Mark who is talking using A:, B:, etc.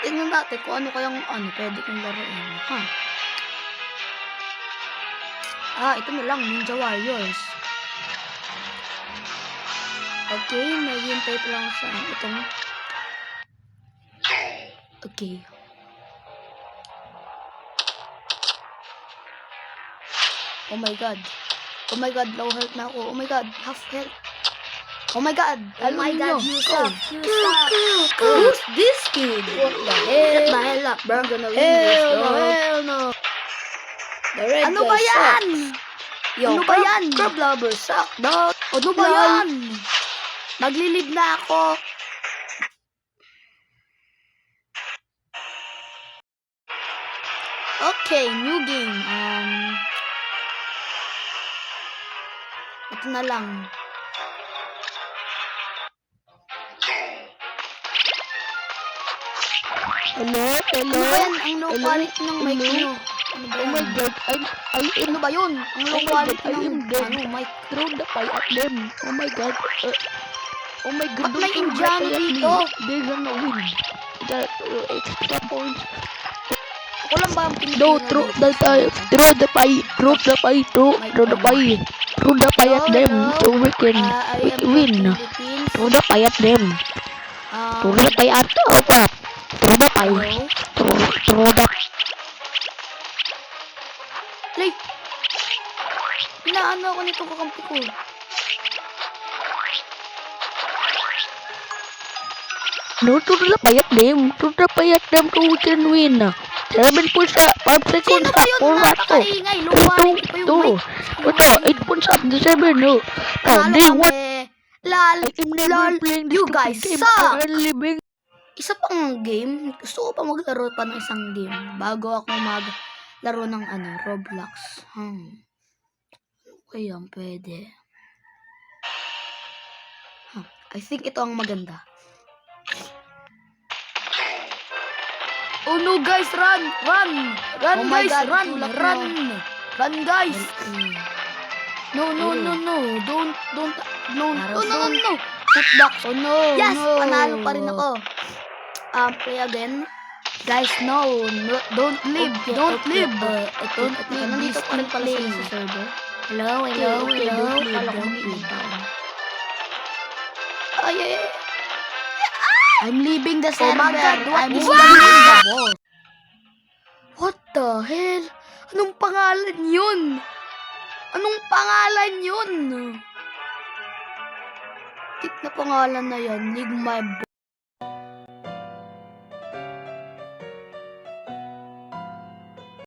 A: tingnan natin kung ano kayang pwede kong laruin. Ito na lang, Ninja Warriors. Okay, naghihintay pa lang sa itong. Okay. Oh my god. Oh my god, low health na ako. Oh my god, half health. Oh my god.
B: Oh my god, you suck.
A: Who's this kid?
B: What the hell?
A: Get the hell up, bro.
B: I'm gonna win this, bro.
A: Hell no.
B: The red
A: Ano
B: guy
A: ba yan?
B: sucks. Yo,
A: Ano ba yan?
B: Crab lover suck, dog.
A: Ano ba
B: Lol.
A: yan? Maglilib na ako. Okay, new game. Ito na lang.
B: Hello?
A: Ano ba yan? Ang low quality ng mic nyo. Ano ba
B: Oh my
A: yan?
B: god,
A: Ano ba yun? Ang low
B: Oh my
A: quality
B: God, I am dead.
A: ng mic.
B: throw the pie at them. Oh my god. Oh my god,
A: Ba't may
B: don't throw the
A: Indiano
B: pie at me.
A: dito?
B: They're gonna win. The extra points.
A: Ako lang ba ang Pilipino?
B: No, throw the pie. Throw the pie. Throw the pie. Throw the pie. Throw the pie at them. So we can win. Throw the pie at them. Throw the pie at them. Throw the pie. Throw the
A: Like, pinaano ako nitong kakampi ko.
B: No, throw the pie at them. Throw the pie at them so we can win. 7 points sa 5 seconds
A: Sino
B: sa
A: ba yun?
B: 4 rato.
A: Napakaingay. Low quality pa yung mic.
B: Ito, 8 points sa 7, no.
A: Panalo
B: They won.
A: kami. Lol. Lol. You guys suck.
B: Living.
A: Isa pang game. Gusto ko pa maglaro pa ng isang game. Bago ako maglaro ng Roblox. Okay yan, pwede. I think ito ang maganda. Oh no guys, run! Run! Run
B: Oh my
A: guys!
B: God,
A: Run!
B: tulak
A: Run!
B: mo.
A: Run guys! No, no, no, no. Don't. No, no, no, no, no. Put back. Oh no. Yes!
B: no.
A: Panalo pa rin ako. Play again. Guys, no. Don't leave.
B: Okay,
A: Don't
B: okay,
A: leave. Don't leave. Nandito pa rin pala sila sa server. Hello, hello,
B: Okay,
A: hello.
B: don't leave,
A: Kala ko
B: don't
A: may
B: leave.
A: tao. Ay, ay, ay. I'm leaving the
B: Oh
A: server.
B: my God, what
A: I'm
B: is
A: leaving
B: that?
A: the boss. What the hell? Anong pangalan yun? Anong pangalan yun? Tik na pangalan na yan. Leave my